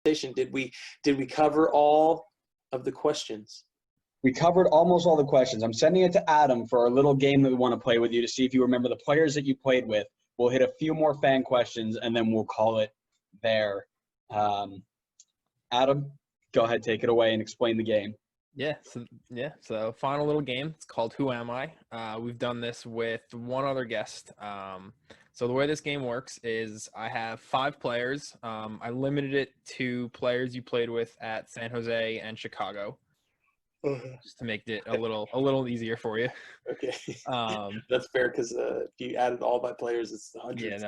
Did we cover all of the questions? We covered almost all the questions. I'm sending it to Adam for our little game that we want to play with you to see if you remember the players that you played with. We'll hit a few more fan questions, and then we'll call it there. Adam, go ahead, take it away and explain the game. So final little game. It's called Who Am I? We've done this with one other guest. So the way this game works is I have 5 players. I limited it to players you played with at San Jose and Chicago, just to make it a little easier for you. Okay, that's fair because if you added all my players, it's the hundreds.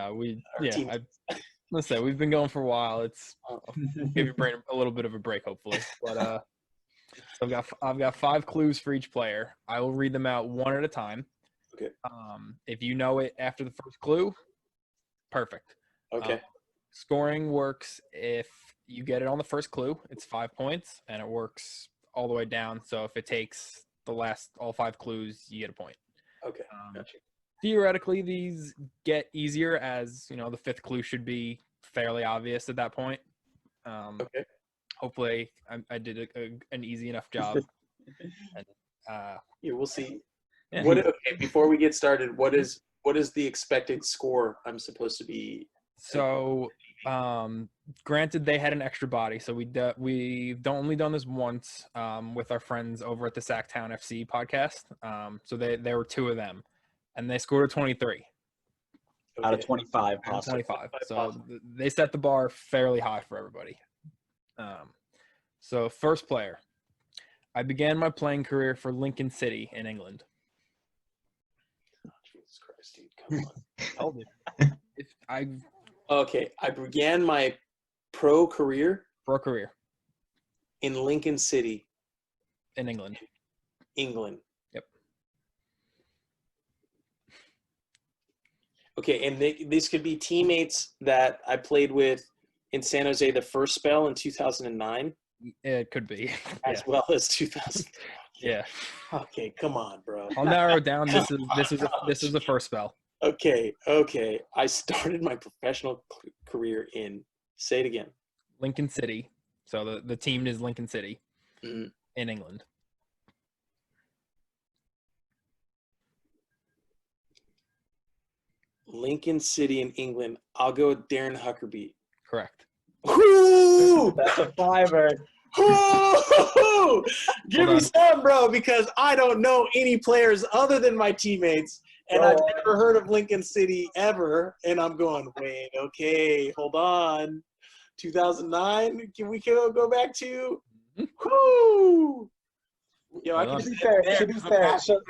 Let's say we've been going for a while. It's give your brain a little bit of a break, hopefully. But so I've got 5 clues for each player. I will read them out one at a time. Okay. If you know it after the first clue, perfect. Okay. Scoring works if you get it on the first clue, it's 5 points, and it works all the way down. So if it takes all 5 clues, you get a point. Okay. Gotcha. Theoretically, these get easier as, the 5th clue should be fairly obvious at that point. Okay. Hopefully, I did an easy enough job. And, we'll see. Yeah. Okay, before we get started, what is the expected score I'm supposed to be? So, granted, they had an extra body, so we've only done this once with our friends over at the Sacktown FC podcast. So there were 2 of them, and they scored a 23 out of 25. Possibly. 25. So they set the bar fairly high for everybody. So first player, I began my playing career for Lincoln City in England. Oh, Jesus Christ, dude, come on. Told you. Okay, I began my pro career in Lincoln City in England. Yep. Okay, and these could be teammates that I played with in San Jose the first spell in 2009. It could be. As well as 2000. Yeah. Okay, come on, bro. I'll narrow it down. This is the first spell. Okay. I started my professional career in, say it again. Lincoln City. So the team is Lincoln City in England. Lincoln City in England. I'll go with Darren Huckerby. Correct. Woo! That's a 5er. Woo! Give me some, bro, because I don't know any players other than my teammates, and I've never heard of Lincoln City ever. And I'm going, wait, okay, hold on. 2009? Can we go back to? Woo! Yo, I can to be fair. So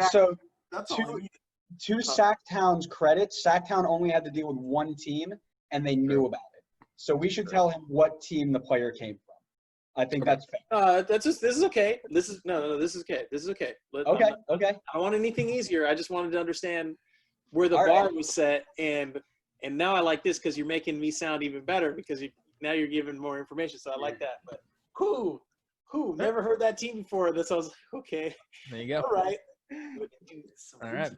to Sacktown's credit, Sacktown only had to deal with one team, and they knew about it. So we should tell him what team the player came from. I think that's fair. This is okay. This is okay. This is okay. Okay. I don't want anything easier. I just wanted to understand where the bar was set, and now I like this because you're making me sound even better because now you're giving more information. So I like that. But cool. Never heard that team before. This I was okay. There you go. All right. All right.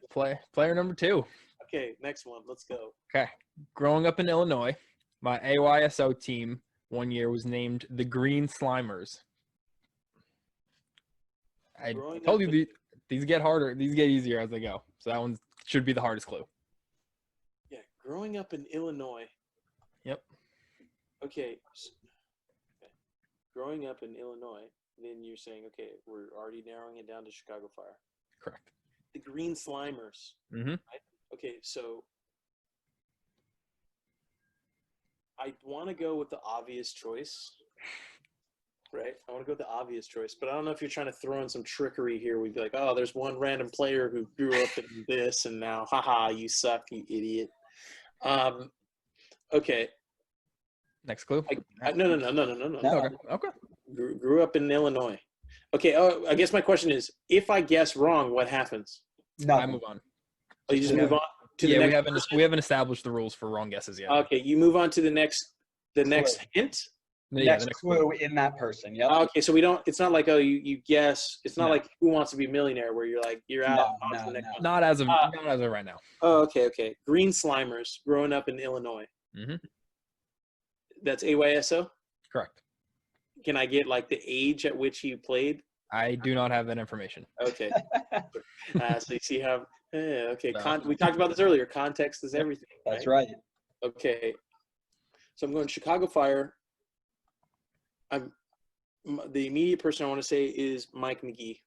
Player number 2. Okay, next one. Let's go. Okay. Growing up in Illinois, my AYSO team one year was named the Green Slimers. I told you these get harder. These get easier as they go. So that one should be the hardest clue. Yeah, growing up in Illinois. Yep. Okay. Growing up in Illinois, then you're saying, okay, we're already narrowing it down to Chicago Fire. Correct. The Green Slimers. Mm-hmm. Right? Okay, so I want to go with the obvious choice, right? I want to go with the obvious choice, but I don't know if you're trying to throw in some trickery here. We'd be like, oh, there's one random player who grew up in this, and now, haha, you suck, you idiot. Okay. Next clue. No. Okay. Grew up in Illinois. Okay. Oh, I guess my question is, if I guess wrong, what happens? No. I move on. Oh, you just move on to the next. We haven't established the rules for wrong guesses yet. Okay, you move on to the next hint. Yeah, next clue in that person. Yep. Okay, so we don't. It's not like you guess. It's not like Who Wants to Be a Millionaire where you're like you're out. No. Not as of right now. Oh, okay. Green Slimers, growing up in Illinois. Mm-hmm. That's AYSO. Correct. can I get like the age at which he played? I do not have that information. Okay. So you see how, okay. No. We talked about this earlier. Context is everything. That's right. Okay. So I'm going Chicago Fire. The immediate person I want to say is Mike McGee.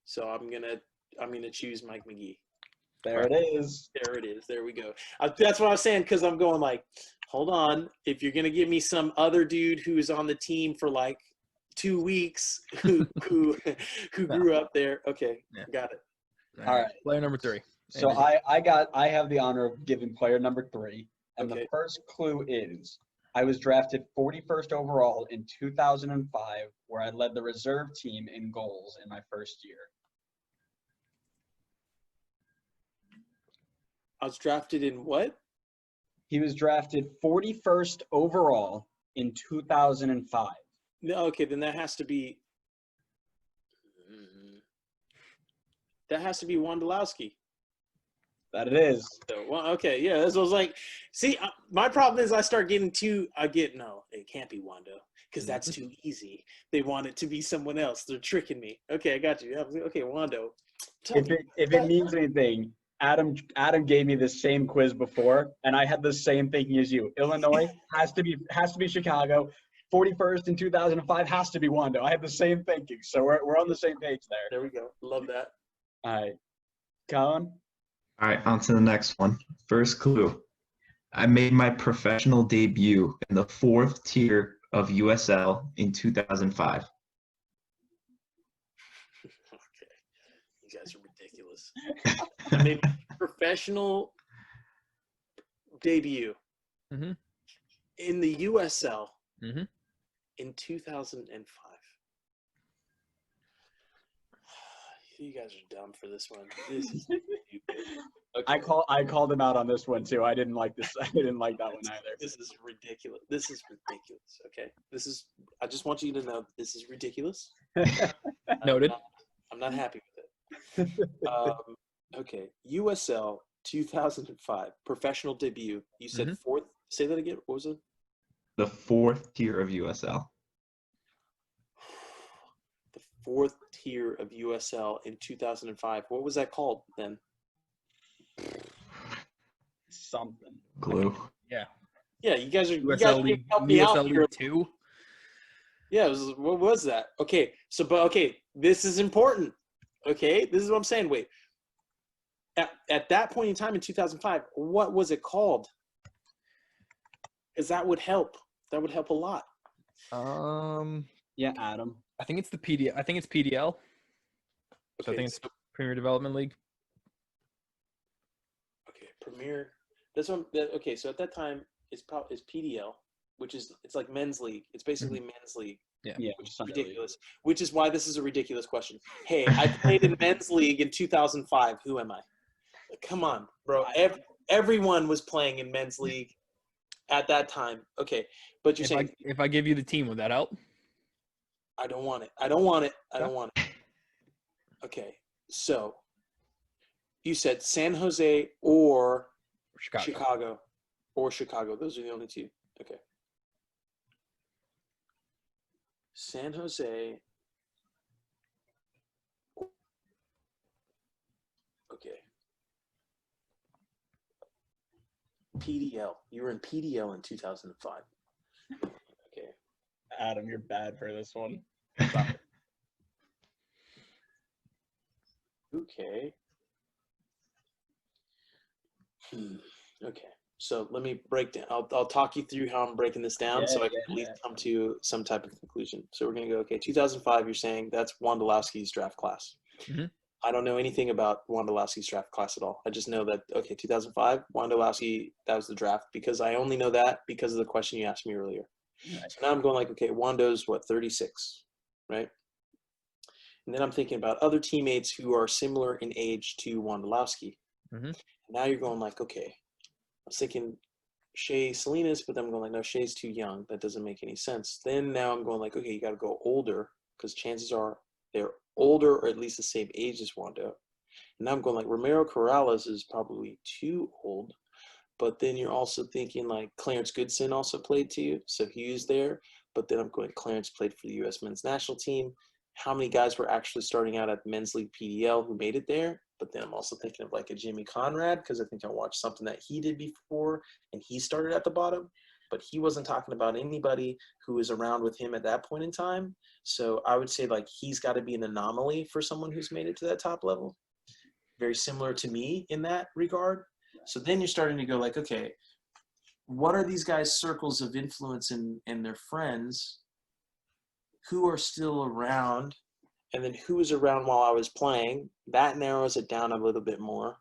So I'm gonna choose Mike McGee. There it is. There it is. There we go. That's what I was saying, because I'm going like, hold on. If you're gonna give me some other dude who's on the team for like 2 weeks, who grew up there, okay, got it. All right. Player number 3. So I have the honor of giving player number 3, and Okay. the first clue is I was drafted 41st overall in 2005, where I led the reserve team in goals in my first year. I was drafted in what? He was drafted 41st overall in 2005. No, okay, then that has to be Wondolowski. That it is. So, well, okay, yeah, this was like, see, my problem is no, it can't be Wando, because that's too easy. They want it to be someone else. They're tricking me. Okay, I got you. Okay, Wando. If it means anything, Adam gave me the same quiz before, and I had the same thinking as you. Illinois has to be Chicago. 41st in 2005 has to be Wando. I had the same thinking, so we're on the same page there. There we go. Love that. All right, Colin. All right, on to the next one. First clue. I made my professional debut in the 4th tier of USL in 2005. Okay, you guys are ridiculous. I made my professional debut in the USL in 2005. You guys are dumb for this one. This is stupid. Okay. I called him out on this one too. I didn't like this. I didn't like that one either. This is ridiculous. This is ridiculous. Okay. I just want you to know this is ridiculous. Noted. I'm not happy with it. Okay. USL 2005 professional debut. You said 4th. Say that again. What was it? The 4th tier of USL. The 4th tier of USL in 2005. What was that called then? Something. Clue. Yeah. Yeah, you guys USL League, help me out USL here. League 2. Yeah, what was that? Okay, this is important. Okay, this is what I'm saying. Wait, at that point in time in 2005, what was it called? Because that would help. That would help a lot. Yeah, Adam. I think it's the PDL. I think it's PDL. So I Okay, think it's Premier Development League. Okay, Premier. This one. Okay, so at that time, it's PDL, which is it's like men's league. It's basically men's league. Yeah, which is ridiculous. Which is why this is a ridiculous question. Hey, I played in men's league in 2005. Who am I? Come on, bro. Everyone was playing in men's league at that time. Okay, but you're saying if I give you the team, would that help? I don't want it. I don't want it. I don't want it. Okay, so you said San Jose or Chicago. Those are the only two. Okay. San Jose. Okay. PDL. You were in PDL in 2005. Okay. Adam, you're bad for this one. Stop it. Okay. Okay. So let me break down. I'll talk you through how I'm breaking this down so I can at least come to some type of conclusion. So we're going to go, okay, 2005, you're saying that's Wondolowski's draft class. I don't know anything about Wondolowski's draft class at all. I just know that, okay, 2005, Wondolowski, that was the draft, because I only know that because of the question you asked me earlier. Right. So now I'm going like, okay, Wando's 36, right? And then I'm thinking about other teammates who are similar in age to Wondolowski. Now you're going like, okay, I was thinking Shea Salinas, but then I'm going like, no, Shea's too young. That doesn't make any sense. Then now I'm going like, okay, you got to go older because chances are they're older or at least the same age as Wando. And now I'm going like Romero Corrales is probably too old. But then you're also thinking like Clarence Goodson also played too, so he was there. but then I'm going, Clarence played for the U.S. men's national team. How many guys were actually starting out at the men's league PDL who made it there? But then I'm also thinking of like a Jimmy Conrad, because I think I watched something that he did before and he started at the bottom, but he wasn't talking about anybody who was around with him at that point in time. So I would say like he's got to be an anomaly for someone who's made it to that top level. Very similar to me in that regard. So then you're starting to go like, okay, what are these guys' circles of influence and their friends who are still around, and then who was around while I was playing? That narrows it down a little bit more.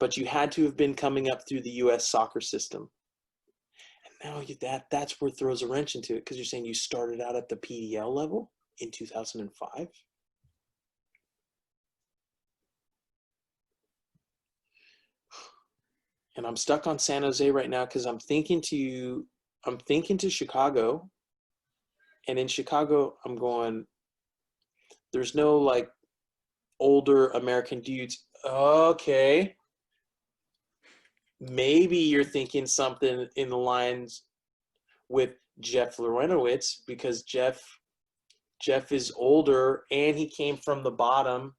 But you had to have been coming up through the U.S. soccer system. And now that's where it throws a wrench into it, because you're saying you started out at the PDL level in 2005? And I'm stuck on San Jose right now because I'm thinking to Chicago. And in Chicago, I'm going, there's no like older American dudes. Okay. Maybe you're thinking something in the lines with Jeff Lorenowitz, because Jeff is older and he came from the bottom.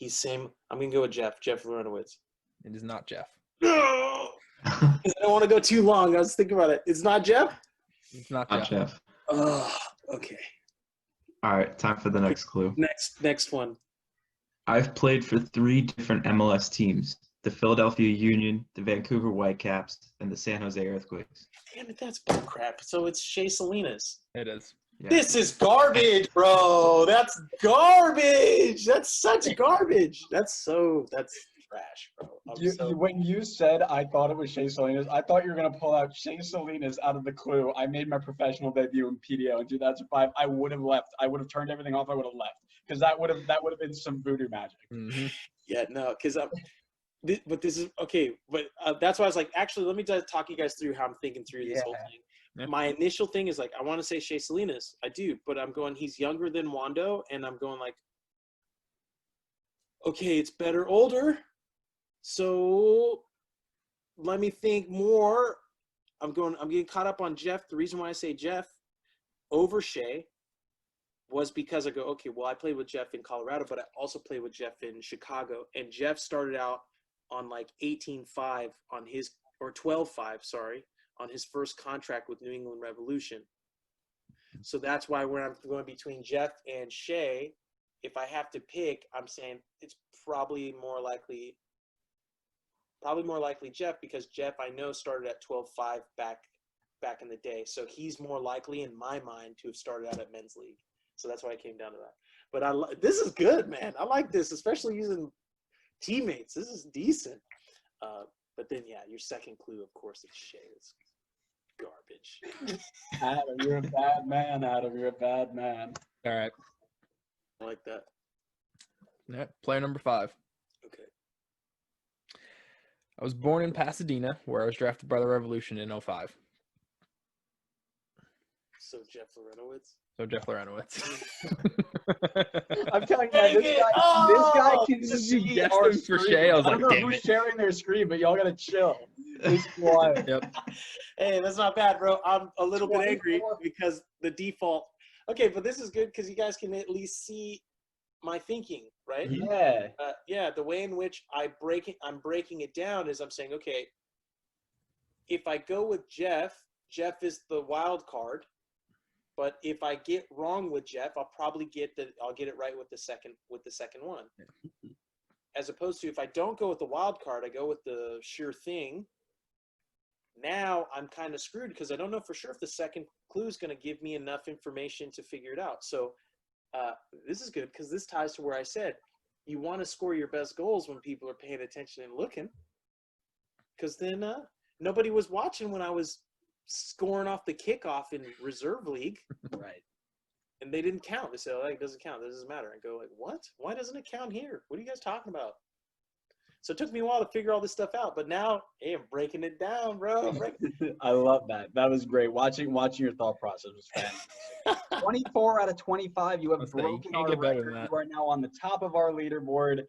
I'm going to go with Jeff Lorenowitz. It is not Jeff. No! I don't want to go too long. I was thinking about it. It's not Jeff? It's not Not Jeff. Jeff. Oh, okay. All right, time for the next clue. Next one. I've played for 3 different MLS teams: the Philadelphia Union, the Vancouver Whitecaps, and the San Jose Earthquakes. Damn it, that's bullcrap. So it's Shea Salinas. It is. Yeah. This is garbage, bro. That's garbage. That's such garbage. That's trash, bro. When you said I thought it was Shea Salinas, I thought you were gonna pull out Shea Salinas out of the clue. I made my professional debut in PDO in 2005. I would have left. I would have turned everything off. I would have left, because that would have been some voodoo magic. Mm-hmm. Yeah, no, because but this is okay. But that's why I was like, actually, let me just talk you guys through how I'm thinking through this whole thing. Yeah. My initial thing is like, I want to say Shea Salinas. I do, but I'm going, he's younger than Wando, and I'm going like, okay, it's better older. So let me think more. I'm getting caught up on Jeff. The reason why I say Jeff over Shea was because I go, okay, well, I played with Jeff in Colorado, but I also played with Jeff in Chicago. And Jeff started out on like 18.5 on his, or 12.5, sorry, on his first contract with New England Revolution. So that's why when I'm going between Jeff and Shea, if I have to pick, I'm saying it's probably more likely Jeff, because Jeff, I know, started at 12.5 back in the day. So he's more likely in my mind to have started out at men's league. So that's why I came down to that. But this is good, man. I like this, especially using teammates. This is decent. But then, yeah, your second clue, of course, is Shea. It's garbage. Adam, you're a bad man. Adam, you're a bad man. All right. I like that. Yeah. Player number 5. Okay. I was born in Pasadena, where I was drafted by the Revolution in 05. So Jeff Lorenowitz. So Jeff Lorenowitz. I'm telling you, man, this guy can Just see guessed our him for screen. Shea. I was I don't like, know damn who's it. sharing their screen, but y'all gotta chill. It's wild. Yep. Hey, that's not bad, bro. I'm a little bit angry 24. because the default. Okay, but this is good because you guys can at least see my thinking, right? Yeah. Yeah, the way in which I'm breaking it down is I'm saying, okay, if I go with Jeff is the wild card. But if I get wrong with Jeff, I'll probably get it right with the second one. As opposed to if I don't go with the wild card, I go with the sure thing. Now I'm kind of screwed because I don't know for sure if the second clue is going to give me enough information to figure it out. So this is good because this ties to where I said you want to score your best goals when people are paying attention and looking. Because then nobody was watching when I was scoring off the kickoff in reserve league. Right. And they didn't count. They said, oh, it doesn't count. That doesn't matter. I go like, what? Why doesn't it count here? What are you guys talking about? So it took me a while to figure all this stuff out. But now, hey, I'm breaking it down, bro. I love that. That was great. Watching your thought process was fantastic. 24 out of 25. You have broken our record. You are now on the top of our leaderboard.